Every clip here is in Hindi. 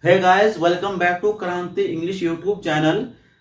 Hey guys, welcome back to Kranti English YouTube channel.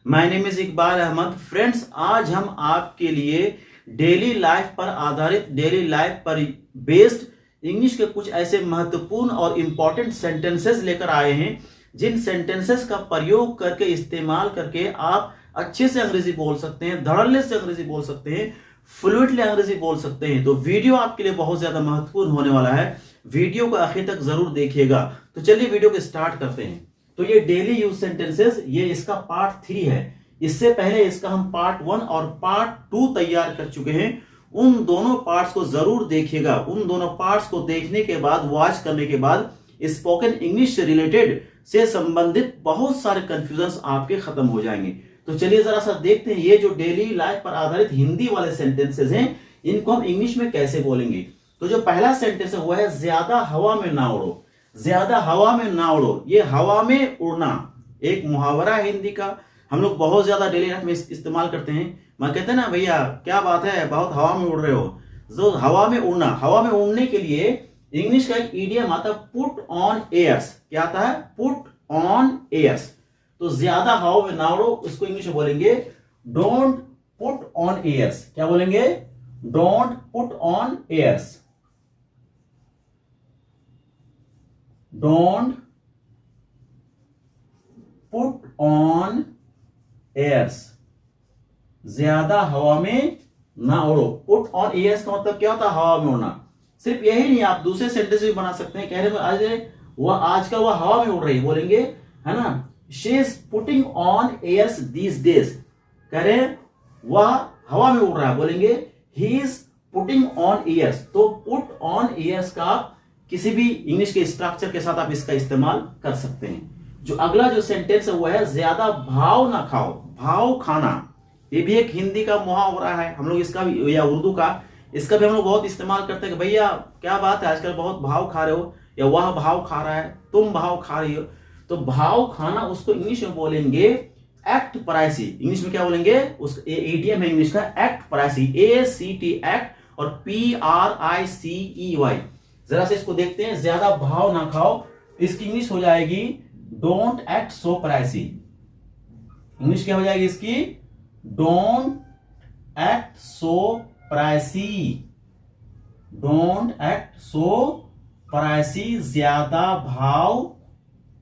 My name is Iqbal Ahmed. Friends, आज हम आपके लिए डेली लाइफ पर आधारित, डेली लाइफ पर बेस्ड इंग्लिश के कुछ ऐसे महत्वपूर्ण और इंपॉर्टेंट सेंटेंसेस लेकर आए हैं जिन सेंटेंसेस का प्रयोग करके, इस्तेमाल करके आप अच्छे से अंग्रेजी बोल सकते हैं, धड़ल्ले से अंग्रेजी बोल सकते हैं, फ्लुएंटली अंग्रेजी बोल सकते हैं। तो वीडियो आपके लिए बहुत ज्यादा महत्वपूर्ण होने वाला है। वीडियो को आखिर तक जरूर देखिएगा। तो चलिए वीडियो को स्टार्ट करते हैं। तो ये डेली यूज सेंटेंसेस, ये इसका पार्ट 3 है। इससे पहले इसका हम पार्ट 1 और पार्ट 2 तैयार कर चुके हैं। उन दोनों पार्ट्स को जरूर देखिएगा। उन दोनों पार्ट्स को देखने के बाद, वॉच करने के बाद स्पोकन इंग्लिश से रिलेटेड से संबंधित बहुत सारे कंफ्यूजन आपके खत्म हो जाएंगे। तो चलिए जरा सा देखते हैं ये जो डेली लाइफ पर आधारित हिंदी वाले सेंटेंसेस हैं, इनको हम इंग्लिश में कैसे बोलेंगे। तो जो पहला सेंटेंस है वो है ज्यादा हवा में ना उड़ो। ज्यादा हवा में ना उड़ो, ये हवा में उड़ना एक मुहावरा है हिंदी का। हम लोग बहुत ज्यादा डेली लाइफ में इस्तेमाल करते हैं। मैं कहते हैं ना, भैया क्या बात है, बहुत हवा में उड़ रहे हो। जो हवा में उड़ना, हवा में उड़ने के लिए इंग्लिश का एक इडियम आता है, पुट ऑन एयर्स। क्या आता है? Put on airs. तो ज्यादा हवा में ना उड़ो, इसको इंग्लिश में बोलेंगे डोंट पुट ऑन एयर्स। क्या बोलेंगे? Don't put on airs. Don't put on airs. ज्यादा हवा में ना उड़ो। पुट ऑन एयर्स का मतलब क्या होता है? हवा में उड़ना। सिर्फ यही नहीं, आप दूसरे सेंटेंस भी बना सकते हैं। कह रहे हैं वह आजकल वह हवा में उड़ रही है, बोलेंगे है ना, she is putting on airs these days. कह रहे हैं वह हवा में उड़ रहा है, बोलेंगे he is putting on airs. तो पुट ऑन एयर्स का किसी भी इंग्लिश के स्ट्रक्चर के साथ आप इसका इस्तेमाल कर सकते हैं। जो अगला जो सेंटेंस है वो है ज्यादा भाव ना खाओ। भाव खाना, ये भी एक हिंदी का मुहावरा है। हम लोग इसका भी, या उर्दू का, इसका भी हम लोग बहुत इस्तेमाल करते हैं कि भैया क्या बात है, आजकल बहुत भाव खा रहे हो, या वह भाव खा रहा है, तुम भाव खा रही हो। तो भाव खाना, उसको इंग्लिश में बोलेंगे एक्ट प्राइसी। इंग्लिश में क्या बोलेंगे? उस इडियम है इंग्लिश का एक्ट प्राइसी। ACT एक्ट और PRICEY। जरा से इसको देखते हैं। ज्यादा भाव ना खाओ, इसकी इंग्लिश हो जाएगी don't act so pricey. English क्या हो जाएगी इसकी? Don't act so pricey. Don't act so pricey, ज्यादा भाव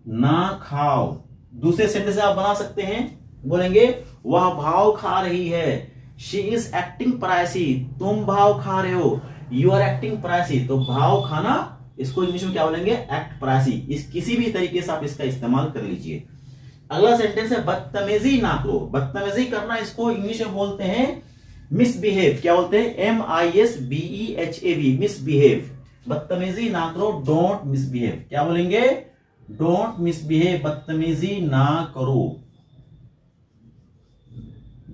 ना खाओ। दूसरे सेंटेंस आप बना सकते हैं, बोलेंगे वह भाव खा रही है, शी इज एक्टिंग प्राइसी। तुम भाव खा रहे हो, यू आर एक्टिंग प्राइसी। तो भाव खाना, इसको इंग्लिश में क्या बोलेंगे? Act pricey. इस किसी भी तरीके से आप इसका इस्तेमाल कर लीजिए। अगला सेंटेंस है बदतमीजी ना करो। बदतमीजी करना, इसको इंग्लिश में बोलते हैं मिसबिहेव। क्या बोलते हैं? MISBEHAV, misbehave. बदतमीजी ना करो, डोंट मिसबिहेव। क्या बोलेंगे? डोंट मिसबिहेव, बदतमीजी ना करो।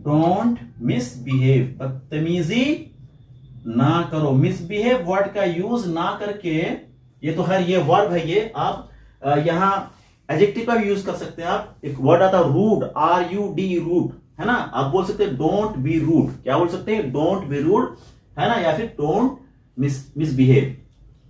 डोंट मिसबिहेव, बदतमीजी ना करो। मिसबिहेव वर्ड का यूज ना करके, ये तो खैर ये वर्ब है, ये आप यहां एडजेक्टिव का भी यूज कर सकते हैं। आप एक वर्ड आता है रूड, RUD, रूड, है ना। आप बोल सकते हैं डोंट बी रूड। क्या बोल सकते हैं? डोंट बी रूड, है ना, या फिर डोंट मिसबिहेव।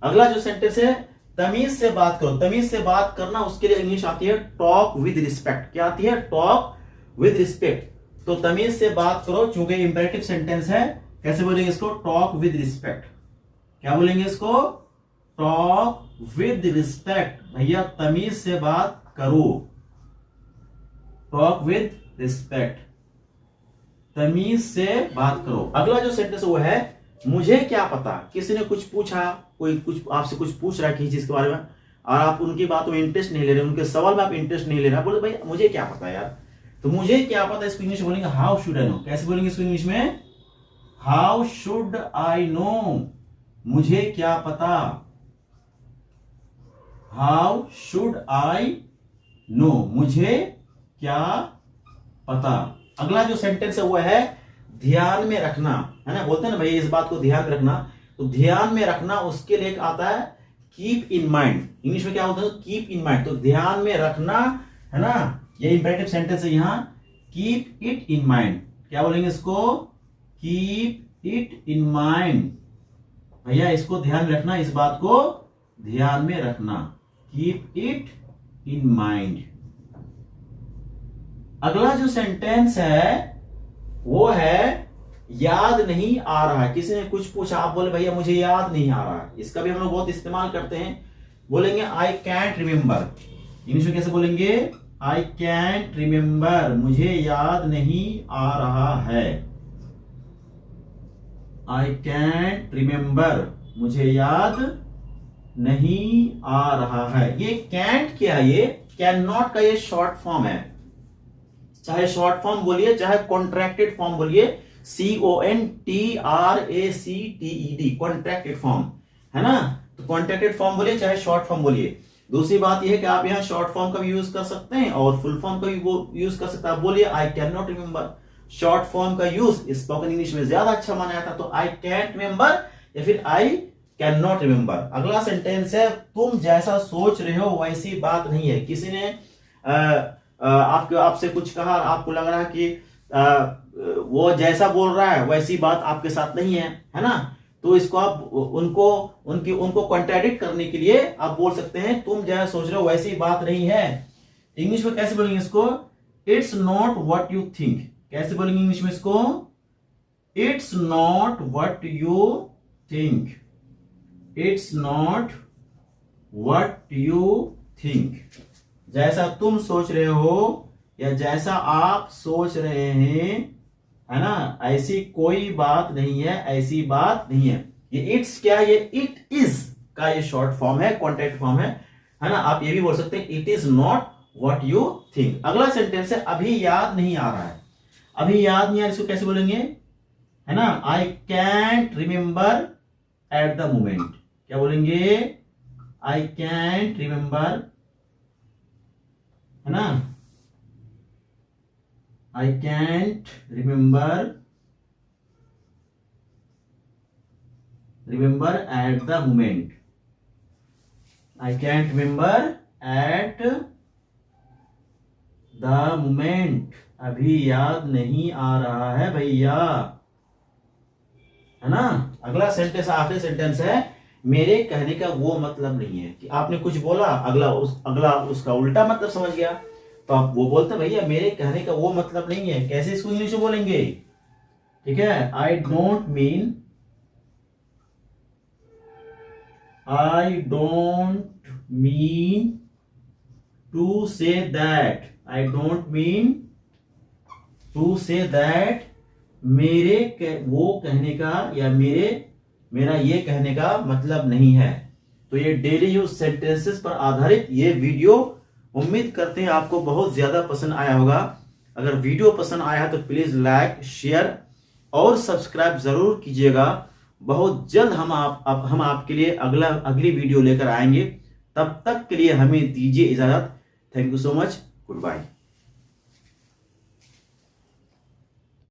अगला जो सेंटेंस है, तमीज से बात करो। तमीज से बात करना, उसके लिए इंग्लिश आती है टॉक विद रिस्पेक्ट। क्या आती है? Talk with respect. तो तमीज से बात करो, चूंकि इंपेरेटिव सेंटेंस है, कैसे बोलेंगे इसको? Talk with respect. क्या बोलेंगे इसको? Talk with respect. भैया तमीज से बात करो, टॉक विद रिस्पेक्ट, तमीज से बात करो। अगला जो सेंटेंस वो है मुझे क्या पता। किसी ने कुछ पूछा, कोई कुछ आपसे कुछ पूछ रहा है किसी चीज के बारे में, और आप उनकी बातों में इंटरेस्ट नहीं ले रहे, उनके सवाल में आप इंटरेस्ट नहीं ले रहे, बोले भाई मुझे क्या पता यार। तो मुझे क्या पता, इसको इंग्लिश बोलेंगे हाउ शुड आई नो। कैसे बोलेंगे इसको इंग्लिश में? How should I know. मुझे क्या पता, हाउ शुड आई नो, मुझे क्या पता। अगला जो सेंटेंस है वो है ध्यान में रखना, है ना। बोलते हैं ना भाई इस बात को ध्यान में रखना। तो ध्यान में रखना, उसके लिए आता है कीप इन माइंड। इंग्लिश में क्या होता है? Keep in mind. तो ध्यान में रखना, है ना, ये इंपेरेटिव सेंटेंस है यहां। Keep it in mind. क्या बोलेंगे इसको? Keep it in mind. भैया इसको ध्यान में रखना, इस बात को ध्यान में रखना। Keep it in mind. अगला जो सेंटेंस है वो है याद नहीं आ रहा है। किसी ने कुछ पूछा, आप बोले भैया मुझे याद नहीं आ रहा है। इसका भी हम लोग बहुत इस्तेमाल करते हैं। बोलेंगे आई कैंट रिमेंबर। इंग्लिश में कैसे बोलेंगे? आई कैंट रिमेंबर, मुझे याद नहीं आ रहा है। आई कैंट रिमेंबर, मुझे याद नहीं आ रहा है। ये कैंट क्या है? ये कैन नॉट का ये शॉर्ट फॉर्म है। चाहे शॉर्ट फॉर्म बोलिए चाहे कॉन्ट्रैक्टेड फॉर्म बोलिए, CONTRACTED, कॉन्ट्रैक्टेड फॉर्म है ना। तो कॉन्ट्रैक्टेड फॉर्म बोलिए चाहे शॉर्ट फॉर्म बोलिए। दूसरी बात यह है कि आप यहाँ शॉर्ट फॉर्म का भी यूज कर सकते हैं और फुल फॉर्म का भी वो यूज कर सकते हैं। आप बोलिए I can not remember. Short form का यूज स्पोकन इंग्लिश में ज्यादा अच्छा माना जाता है। तो आई कैंट रिमेंबर या फिर आई कैन नॉट रिमेंबर। अगला सेंटेंस है तुम जैसा सोच रहे हो वैसी बात नहीं है। किसी ने आपसे कुछ कहा, आपको लग रहा है कि वो जैसा बोल रहा है वैसी बात आपके साथ नहीं है ना। तो इसको आप उनको कॉन्ट्रडिक्ट करने के लिए आप बोल सकते हैं तुम जैसा सोच रहे हो वैसी बात नहीं है। इंग्लिश में कैसे बोलेंगे इसको? It's not what you think. कैसे बोलेंगे इंग्लिश में इसको? It's not what you think. It's not what you think. जैसा तुम सोच रहे हो या जैसा आप सोच रहे हैं, है ना, ऐसी कोई बात नहीं है, ऐसी बात नहीं है। ये इट्स क्या है? ये इट इज का ये शॉर्ट फॉर्म है, कॉन्ट्रैक्ट फॉर्म है ना। आप ये भी बोल सकते हैं it is not what you think. अगला सेंटेंस है अभी याद नहीं आ रहा है। अभी याद नहीं आ रहा, इसको कैसे बोलेंगे? है ना, I can't remember at the moment. क्या बोलेंगे? आई कैंट रिमेंबर, है ना, I can't remember at the moment. I can't remember at the moment. अभी याद नहीं आ रहा है भैया, है ना। अगला सेंटेंस, आखिरी सेंटेंस है मेरे कहने का वो मतलब नहीं है। कि आपने कुछ बोला, अगला उसका उल्टा मतलब समझ गया, तो आप वो बोलते भैया मेरे कहने का वो मतलब नहीं है। कैसे इसको इंग्लिश में बोलेंगे? ठीक है, I don't mean to say that. I don't mean to say that. वो कहने का या मेरा ये कहने का मतलब नहीं है। तो ये डेली यूज सेंटेंसेस पर आधारित ये वीडियो उम्मीद करते हैं आपको बहुत ज्यादा पसंद आया होगा। अगर वीडियो पसंद आया है तो प्लीज लाइक, शेयर और सब्सक्राइब जरूर कीजिएगा। बहुत जल्द हम आपके लिए अगली वीडियो लेकर आएंगे। तब तक के लिए हमें दीजिए इजाजत। Thank you so much. Good bye.